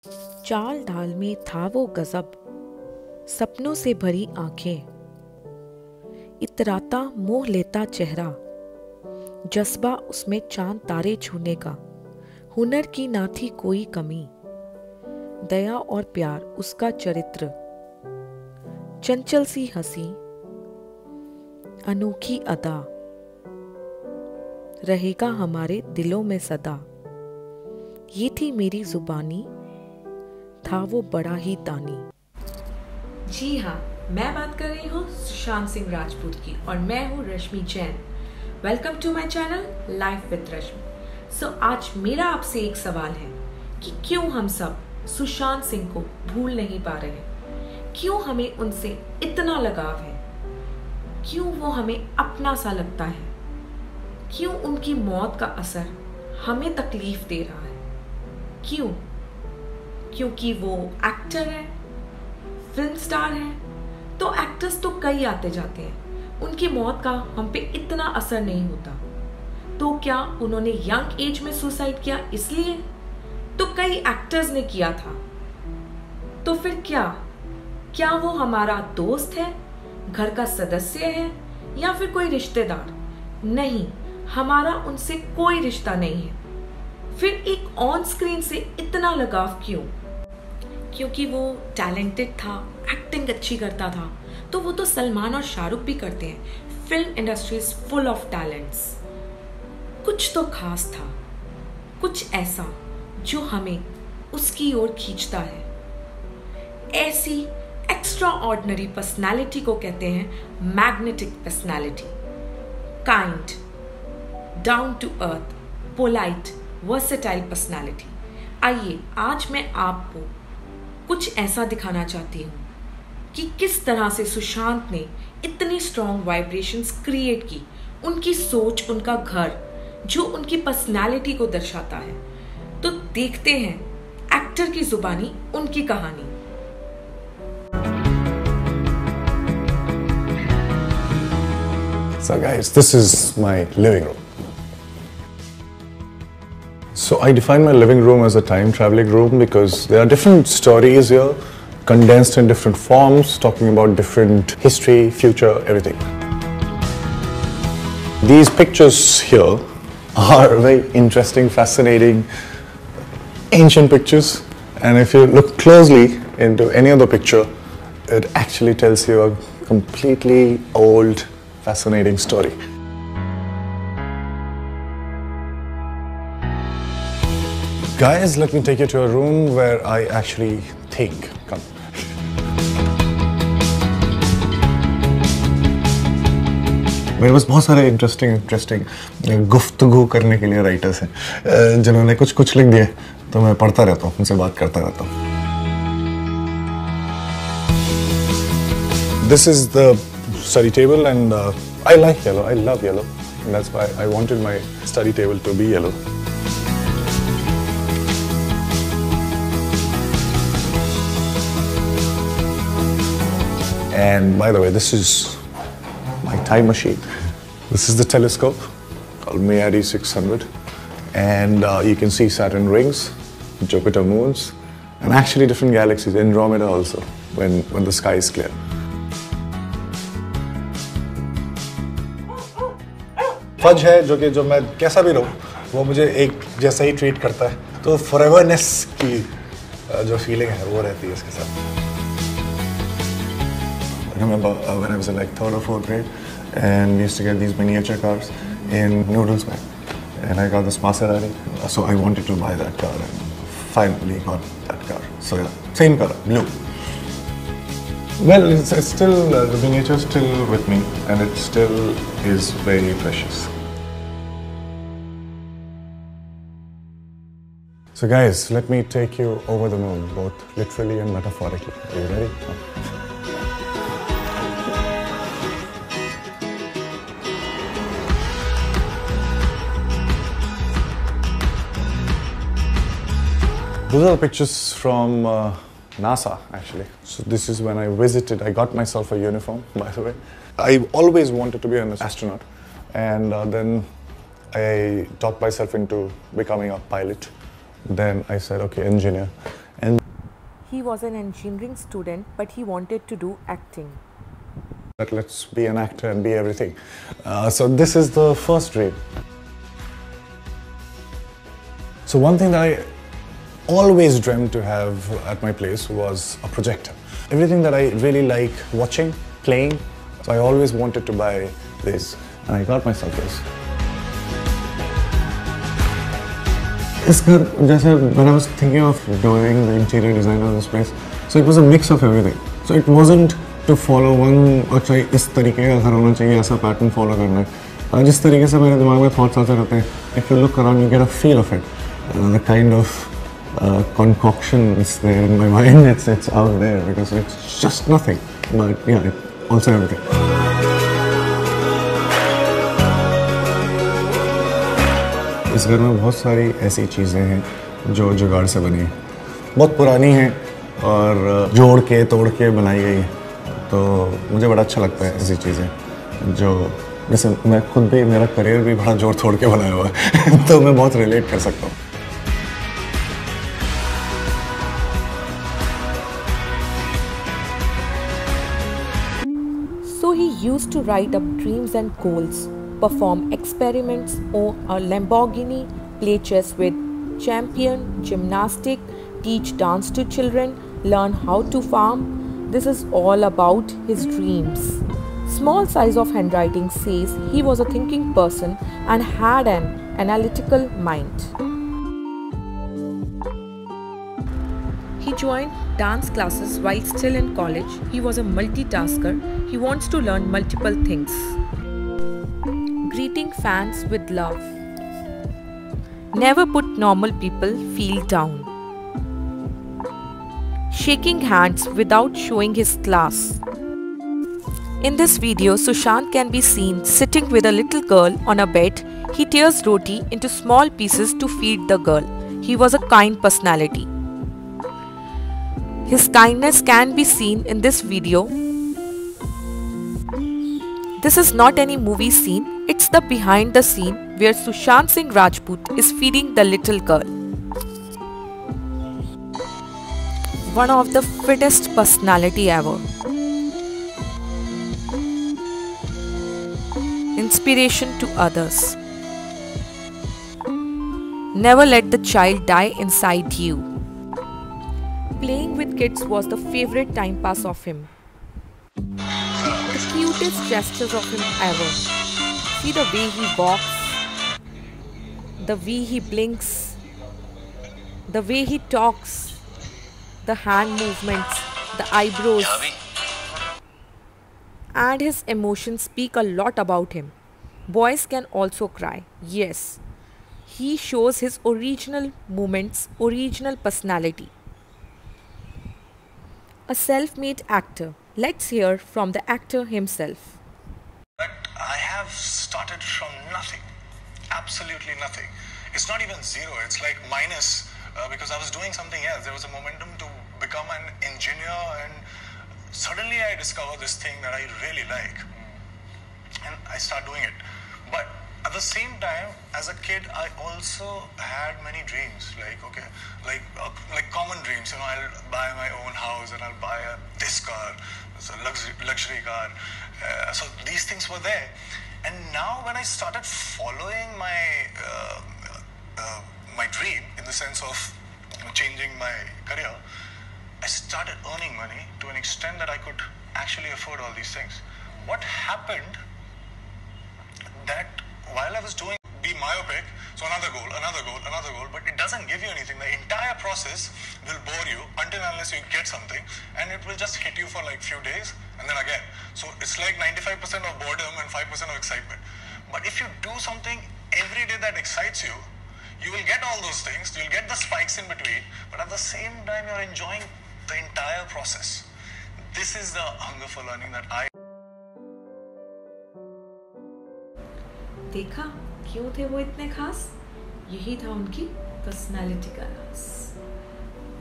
चाल ढाल में था वो गजब, सपनों से भरी आंखें, इतराता मोह लेता चेहरा, जज्बा उसमें चांद तारे छूने का, हुनर की ना थी कोई कमी, दया और प्यार उसका चरित्र, चंचल सी हंसी, अनोखी अदा, रहेगा हमारे दिलों में सदा। ये थी मेरी जुबानी, था वो बड़ा ही दानी। जी हाँ, मैं बात कर रही हूँ सुशांत सिंह राजपूत की और मैं हूँ Rashmi Jain. Welcome to my channel life with Rashmi. So आज मेरा आपसे एक सवाल है कि क्यों हम सब सुशांत सिंह को भूल नहीं पा रहे, क्यों हमें उनसे इतना लगाव है, क्यों वो हमें अपना सा लगता है, क्यों उनकी मौत का असर हमें तकलीफ दे रहा है, क्यों? क्योंकि वो एक्टर है, फिल्म स्टार है, तो एक्टर्स तो कई आते जाते हैं, उनकी मौत का हम पे इतना असर नहीं होता। तो क्या उन्होंने यंग एज में सुसाइड किया इसलिए? तो कई एक्टर्स ने किया था। तो फिर क्या वो हमारा दोस्त है, घर का सदस्य है या फिर कोई रिश्तेदार? नहीं, हमारा उनसे कोई रिश्ता नहीं है। फिर एक ऑन स्क्रीन से इतना लगाव क्यों? क्योंकि वो टैलेंटेड था, एक्टिंग अच्छी करता था, तो वो तो सलमान और शाहरुख भी करते हैं। Film industry is full of talents. कुछ तो खास था, कुछ ऐसा जो हमें उसकी ओर खींचता है। ऐसी एक्स्ट्रा ऑर्डिनरी पर्सनैलिटी को कहते हैं magnetic personality. Kind, down to earth, polite, versatile personality. आइए आज मैं आपको कुछ ऐसा दिखाना चाहती हूँ कि किस तरह से सुशांत ने इतनी स्ट्रॉन्ग वाइब्रेशंस क्रिएट की। उनकी सोच, उनका घर, जो उनकी पर्सनैलिटी को दर्शाता है। तो देखते हैं एक्टर की जुबानी, उनकी कहानी। So guys, this is my living room. So I define my living room as a time traveling room because there are different stories here, condensed in different forms, talking about different history, future, everything. These pictures here are very interesting, fascinating, ancient pictures. And if you look closely into any other picture, it actually tells you a completely old, fascinating story. Guys, let me take you to a room where I actually think. Come. मेरे पास बहुत सारे interesting गुफ्तगू करने के लिए writers हैं जिन्होंने कुछ लिख दिए, तो मैं पढ़ता रहता हूँ, उनसे बात करता रहता हूँ. This is the study table and I like yellow. I love yellow. And that's why I wanted my study table to be yellow. And by the way, this is my time machine. This is the telescope called MARI 600. And you can see Saturn rings, Jupiter moons, and actually different galaxies, Andromeda also, when the sky is clear. फज है जो मैं कैसा भी रहूँ, वो मुझे एक जैसा ही ट्रीट करता है, तो फॉरएवरनेस की जो फीलिंग है वो रहती है इसके साथ. I remember when I was in like 3rd or 4th grade, and we used to get these miniature cars in Noodles Man, and I got this Maserati, so I wanted to buy that car, and finally got that car. So yeah, same color, blue. Well, it's still the miniature is still with me, and it still is very precious. So guys, let me take you over the moon, both literally and metaphorically. Are you ready? Those are the pictures from NASA, actually. So this is when I visited. I got myself a uniform, by the way. I always wanted to be an astronaut, and then I talked myself into becoming a pilot. Then I said, okay, engineer. And He was an engineering student, but he wanted to do acting. That let's be an actor and be everything. So this is the first dream. So one thing that I always dreamt to have at my place was a projector. Everything that I really like watching, playing, so I always wanted to buy this, and I got myself this. When I was thinking of doing the interior design of this place, so it was a mix of everything. So it wasn't to follow one, अच्छा इस तरीके का घर होना चाहिए, ऐसा pattern follow करना है. जिस तरीके से मेरे दिमाग में thoughts आते रहते हैं, if you look around, you get a feel of it. The kind of concoction is there in my mind. It's out there because it's just nothing, but yeah, it's also everything. इस घर में बहुत सारी ऐसी चीज़ें हैं जो जुगाड़ से बनी हैं, बहुत पुरानी हैं और जोड़ के तोड़ के बनाई गई हैं, तो मुझे बड़ा अच्छा लगता है ऐसी चीज़ें जो, जैसे मैं खुद भी, मेरा करियर भी बड़ा जोड़ तोड़ के बनाया हुआ है तो मैं बहुत रिलेट कर सकता हूँ. So he used to write up dreams and goals, perform experiments on a Lamborghini, play chess with champion, gymnastic, teach dance to children, learn how to farm. This is all about his dreams. Small size of handwriting says he was a thinking person and had an analytical mind. He joined dance classes while still in college. He was a multitasker. He wants to learn multiple things. Greeting fans with love. Never put normal people feel down. Shaking hands without showing his class. In this video, Sushant can be seen sitting with a little girl on a bed. He tears roti into small pieces to feed the girl. He was a kind personality. His kindness can be seen in this video. This is not any movie scene, it's the behind the scene where Sushant Singh Rajput is feeding the little girl. One of the fittest personality ever. Inspiration to others. Never let the child die inside you. Playing with kids was the favorite time pass of him. The cutest gestures of him ever. See the way he walks, the way he blinks, the way he talks, the hand movements, the eyebrows. And his emotions speak a lot about him. Boys can also cry. Yes, he shows his original moments, original personality. A self-made actor. Let's hear from the actor himself. But I have started from nothing, absolutely nothing. It's not even zero, it's like minus because I was doing something else. There was a momentum to become an engineer, and suddenly I discovered this thing that I really like and I start doing it. But at the same time, as a kid, I also had many dreams, like common dreams. You know, I'll buy my own house and I'll buy this car, it's a luxury car. So these things were there. And now when I started following my my dream, in the sense of changing my career, I started earning money to an extent that I could actually afford all these things. What happened that while I was doing, be myopic, so another goal, but it doesn't give you anything. The entire process will bore you until unless you get something, and it will just hit you for like few days and then again. So it's like 95% of boredom and 5% of excitement. But if you do something every day that excites you, you will get all those things, you'll get the spikes in between, but at the same time you're enjoying the entire process. This is the hunger for learning that I... देखा क्यों थे वो इतने खास? यही था उनकी personality का राज।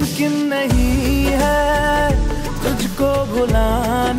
मुमकिन नहीं है तुझको भुलाना।